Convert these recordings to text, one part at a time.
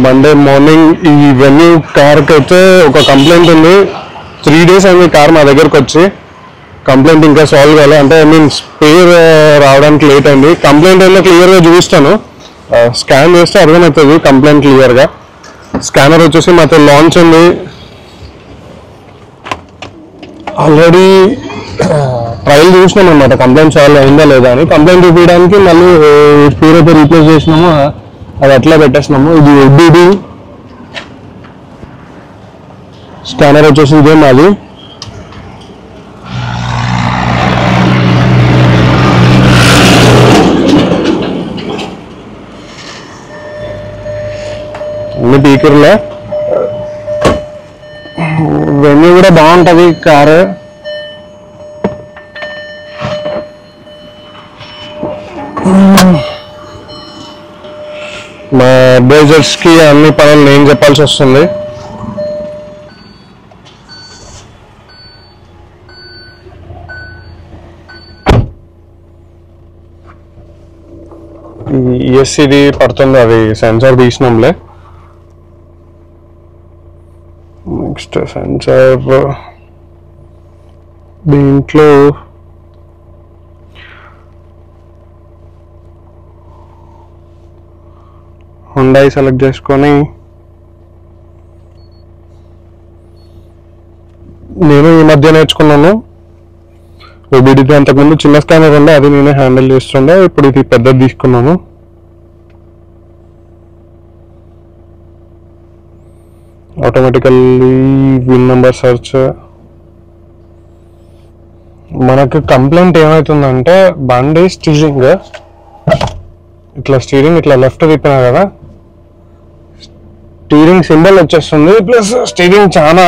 Monday morning ఈ venue కార్కి అయితే ఒక కంప్లైంట్ ఉంది. 3 days అయింది కార్ మా దగ్గరకు వచ్చి. కంప్లైంట్ ఇంకా సాల్వ్ కావాలి, అంటే ఐ మీన్ స్పేర్ రావడానికి లేట్ అయింది. కంప్లైంట్ ఏదో క్లియర్గా చూపిస్తాను, స్కాన్ చేస్తే అర్థమవుతుంది కంప్లైంట్ క్లియర్గా. స్కానర్ వచ్చేసి మాతో లాంచ్ ఉంది ఆల్రెడీ. ట్రయల్ చూసినాం అనమాట కంప్లైంట్ సాల్వ్ అయిందా లేదా అని. కంప్లైంట్ చూపించడానికి మళ్ళీ స్పేర్ అయితే రీప్లేస్ చేసినాము, అది అట్లా పెట్టేసినాము. ఇది ఎడ్డిడి స్కానర్ వచ్చేసి ఇదే మాది. అన్ని పీకర్లే. వెన్యూ కూడా బాగుంటుంది కారు. మా అడ్వైజర్స్కి అన్ని పనులు నేను చెప్పాల్సి వస్తుంది. ESCది పడుతుంది, అది సెన్సార్ తీసినాంలే. నెక్స్ట్ సెన్సార్ దీంట్లో హుండాయ్ సెలెక్ట్ చేసుకొని నేను ఈ మధ్య నేర్చుకున్నాను. OBDది అంతకుముందు చిన్న స్కానర్ ఉండే, అది నేనే హ్యాండిల్ చేస్తుండే. ఇప్పుడు ఇది పెద్దది తీసుకున్నాను. Automatically VIN number search. మనకు కంప్లైంట్ ఏమవుతుందంటే బండి స్టీరింగ్ ఇట్లా లెఫ్ట్ తిప్పినా కదా, స్టీరింగ్ సింబల్ వచ్చేస్తుంది, ప్లస్ స్టీరింగ్ చాలా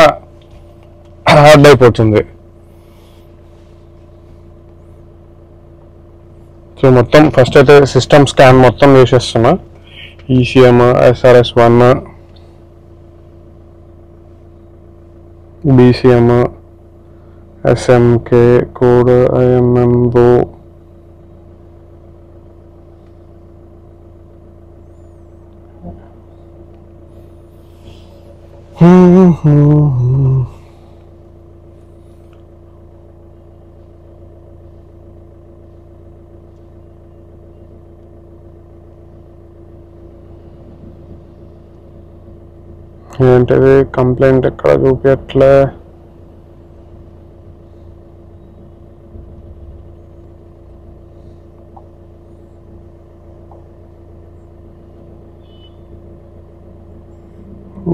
హార్డ్ అయిపోతుంది. సో మొత్తం ఫస్ట్ అయితే సిస్టమ్ స్కాన్ మొత్తం చేసేస్తున్నా. ECM, SRS1, BCM, SMK code, IMMO, ఏంటది కంప్లైంట్ ఎక్కడ చూపించట్లే.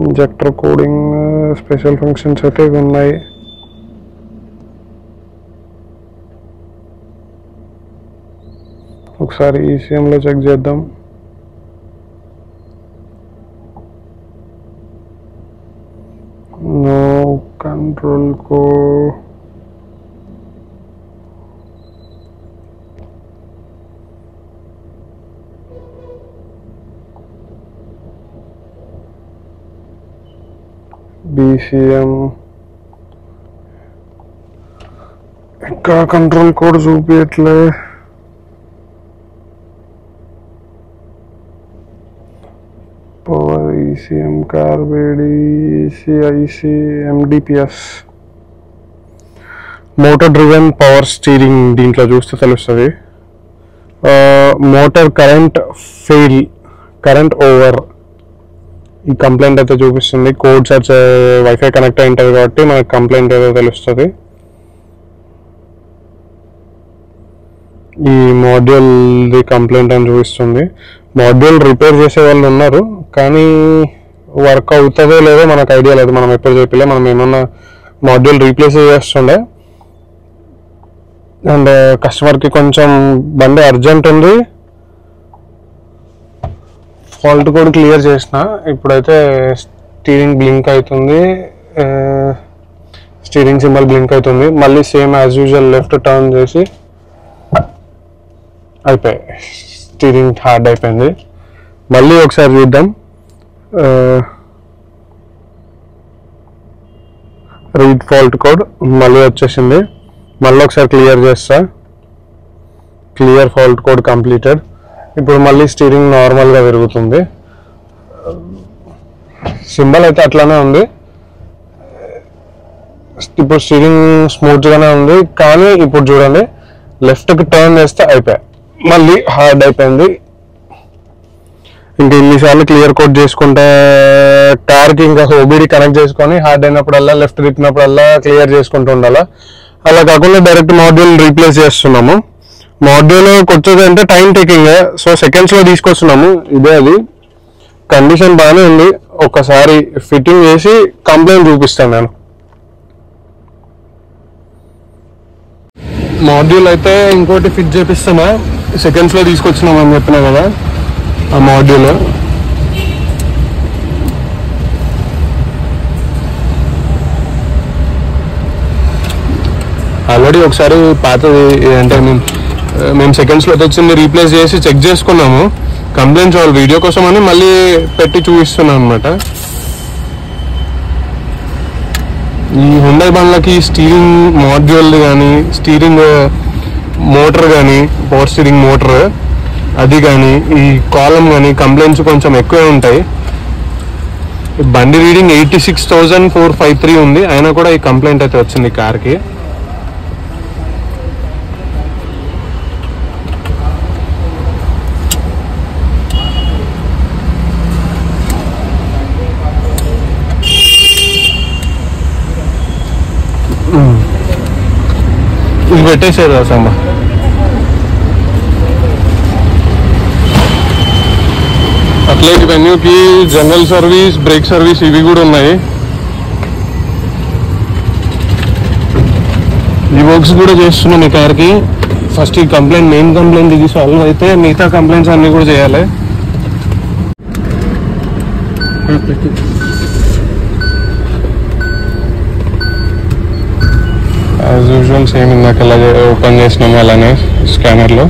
ఇంజెక్టర్ కోడింగ్, స్పెషల్ ఫంక్షన్స్ అయితే ఇవి ఉన్నాయి. ఒకసారి ECMలో చెక్ చేద్దాం. నో కంట్రోల్ కోడ్, BCM ఇక్కడ కంట్రోల్ కోడ్ చూపించట్లే. Power ECM car body, ECIC, MDPS, motor driven power steering. దీంట్లో చూస్తే తెలుస్తుంది. Motor current fail, current over, ఈ కంప్లైంట్ అయితే చూపిస్తుంది. కోడ్ సెర్చ్ వైఫై కనెక్ట్ అయి ఉంటుంది కాబట్టి మనకు కంప్లైంట్ ఏదో తెలుస్తుంది. ఈ మాడ్యూల్ది కంప్లైంట్ అని చూపిస్తుంది. మాడ్యూల్ రిపేర్ చేసే వాళ్ళు ఉన్నారు, కానీ వర్క్ అవుతుందో లేదో మనకు ఐడియా లేదు. మనం ఎప్పుడు చెప్పలే, మనం ఏమన్నా మాడ్యూల్ రీప్లేస్ చేస్తుండే. అండ్ కస్టమర్కి కొంచెం బండి అర్జెంట్ ఉంది, ఫాల్ట్ కోడ్ క్లియర్ చేసిన. ఇప్పుడైతే స్టీరింగ్ బ్లింక్ అవుతుంది, స్టీరింగ్ సింబల్ బ్లింక్ అవుతుంది. మళ్ళీ same as usual left turn చేసి అయిపోయాయి, స్టీరింగ్ హార్డ్ అయిపోయింది. మళ్ళీ ఒకసారి చూద్దాం. రీడ్ ఫాల్ట్ కోడ్ మళ్ళీ వచ్చేసింది. మళ్ళీ ఒకసారి క్లియర్ చేస్తా. Clear fault code completed. ఇప్పుడు మళ్ళీ స్టీరింగ్ నార్మల్గా తిరుగుతుంది. సింబల్ అయితే అట్లానే ఉంది. ఇప్పుడు స్టీరింగ్ స్మూత్గానే ఉంది, కానీ ఇప్పుడు చూడండి లెఫ్ట్కి టర్న్ చేస్తే అయిపోయాయి, మళ్ళీ హార్డ్ అయిపోయింది. ఇంకా ఇన్నిసార్లు క్లియర్ కోట్ చేసుకుంటే కార్కి ఇంకా ఓబీడీ కనెక్ట్ చేసుకొని హార్డ్ అయినప్పుడల్లా లెఫ్ట్ తిప్పినప్పుడల్లా క్లియర్ చేసుకుంటూ ఉండాలి. అలా కాకుండా డైరెక్ట్ మాడ్యూల్ రీప్లేస్ చేస్తున్నాము. మాడ్యూల్ కొత్తది అంటే టైం టేకింగ్, సో సెకండ్స్లో తీసుకొస్తున్నాము. ఇదే అది కండిషన్ బాగానే ఉంది. ఒకసారి ఫిట్టింగ్ చేసి కంప్లైంట్ చూపిస్తాను నేను. మాడ్యూల్ అయితే ఇంకోటి ఫిట్ చేపిస్తున్నా, సెకండ్స్లో తీసుకొచ్చినాం అని చెప్పినా కదా. ఆ మాడ్యూల్ ఆల్రెడీ ఒకసారి పాతది అంటే మేము సెకండ్స్లో తెచ్చింది రీప్లేస్ చేసి చెక్ చేసుకున్నాము. కంప్లైంట్స్ వాళ్ళు వీడియో కోసం అని మళ్ళీ పెట్టి చూపిస్తున్నాం అనమాట. ఈ హుండై బండ్లకి స్టీరింగ్ మాడ్యూల్ కానీ, స్టీరింగ్ మోటార్ కానీ, పవర్ స్టీరింగ్ మోటార్ అది కానీ, ఈ కాలం కానీ కంప్లైంట్స్ కొంచెం ఎక్కువే ఉంటాయి. బండి రీడింగ్ 86,453 ఉంది, అయినా కూడా ఈ కంప్లైంట్ అయితే వచ్చింది కార్కి. ఇది పెట్టేసారు అసలు. అట్లే వెన్యూకి జనరల్ సర్వీస్, బ్రేక్ సర్వీస్ ఇవి కూడా ఉన్నాయి. ఈ వర్క్స్ కూడా చేస్తున్నాం ఈ కార్కి. ఫస్ట్ ఈ కంప్లైంట్, మెయిన్ కంప్లైంట్ ఇది సాల్వ్ అయితే మిగతా కంప్లైంట్స్ అన్నీ కూడా చేయాలి. యాజ్ యూజువల్ సేమ్ ఇందాక ఎలా ఓపెన్ చేసినాము అలానే స్కానర్లో.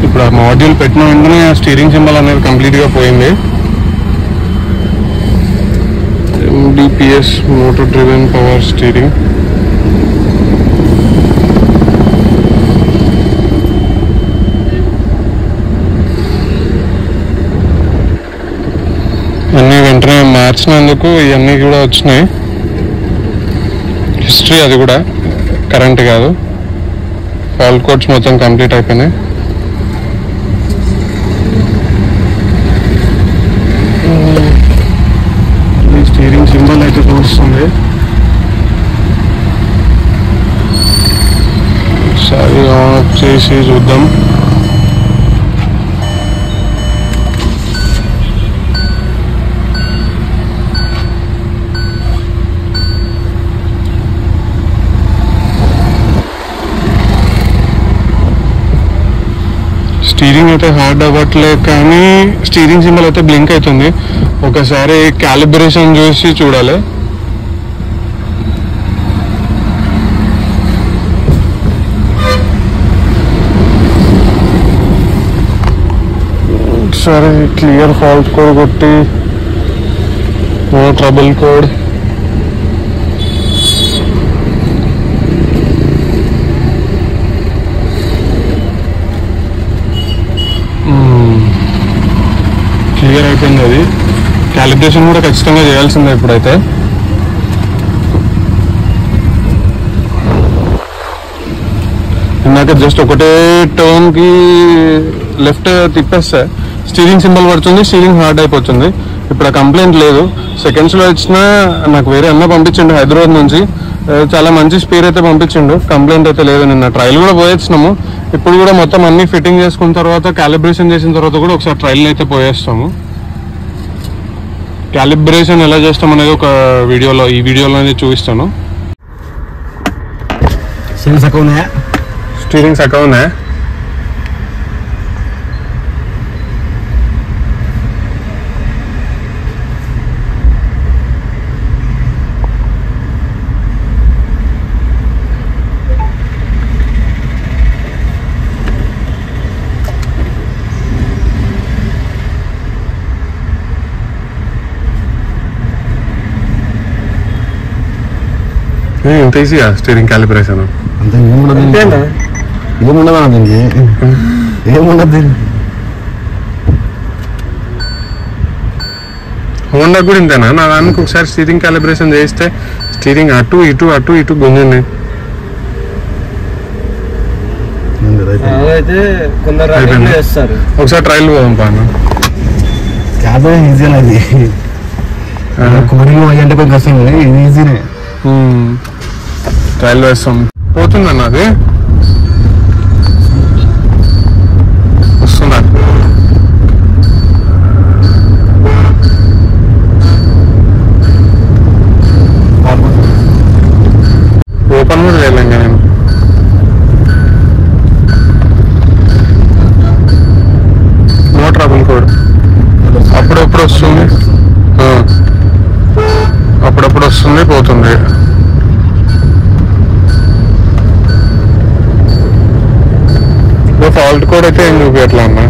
ఇప్పుడు ఆ మాడ్యూల్ పెట్టిన వెంటనే ఆ స్టీరింగ్ సింబల్ అనేది కంప్లీట్గా పోయింది. MDPS motor driven power steering. అన్నీ వెంటనే మార్చినందుకు ఇవన్నీ కూడా వచ్చినాయి. హిస్టరీ అది కూడా కరెంట్ కాదు. ఫాల్ట్ కోడ్స్ మొత్తం కంప్లీట్ అయిపోయినాయి. స్టీరింగ్ సింబల్ అయితే చూస్తుంది. ఒకసారి ఆఫ్ చేసి చూద్దాం. స్టీరింగ్ అయితే హార్డ్ అవ్వట్లే, కానీ స్టీరింగ్ సింబల్ అయితే బ్లింక్ అవుతుంది. ఒకసారి క్యాలిబ్రేషన్ చూసి చూడాలి. సరే, క్లియర్ ఫాల్ట్ కోడ్ కొట్టి నో ట్రబుల్ కోడ్. క్లియర్ అయిపోయింది. అది క్యాలిబ్రేషన్ కూడా ఖచ్చితంగా చేయాల్సిందే ఇప్పుడైతే. ఇందాక జస్ట్ ఒకటే టర్న్కి లెఫ్ట్ తిప్పేస్తే స్టీరింగ్ సింబల్ పడుతుంది, స్టీరింగ్ హార్డ్ అయిపోతుంది. ఇప్పుడు ఆ కంప్లైంట్ లేదు. సెకండ్స్లో వచ్చినా నాకు వేరే అన్న పంపించండు హైదరాబాద్ నుంచి, చాలా మంచి స్పేర్ అయితే పంపించిండు. కంప్లైంట్ అయితే లేదు. నిన్న ట్రయల్ కూడా పోయేస్తున్నాము. ఇప్పుడు కూడా మొత్తం అన్ని ఫిట్టింగ్ చేసుకున్న తర్వాత, క్యాలిబ్రేషన్ చేసిన తర్వాత కూడా ఒకసారి ట్రయల్ అయితే పోయేస్తాము. క్యాలిబ్రేషన్ ఎలా చేస్తాం అనేది ఒక వీడియోలో, ఈ వీడియోలోనే చూపిస్తాను. స్టీరింగ్ సక్క ఉన్నాయా? ఇంత ఈజీయా స్టీరింగ్ క్యాలిబ్రేషన్? అంతే ఏముండదు దీనికి, ఏముండదు దీనికి. హోండా కూడా ఇంతేనా? నా దానికి ఒకసారి స్టీరింగ్ క్యాలిబ్రేషన్ చేస్తే స్టీరింగ్ అటు ఇటు గుంజింది. ఒకసారి ట్రైల్ పోదాం పాను. ఈజీ అనేది కోడింగ్ అంటే కొంచెం కష్టం, ఇది ఈజీనే. ట్రైల్ వేస్తాం. పోతుందన్న అది వస్తుందా? ఓపెన్ కూడా చేయలేం నేను. నో ట్రబుల్ కోడ్ అప్పుడప్పుడు వస్తుంది, అప్పుడప్పుడు వస్తుంది పోతుంది. ఫాల్ట్ కోడ్ అయితే ఏం చూపించట్లా అన్న.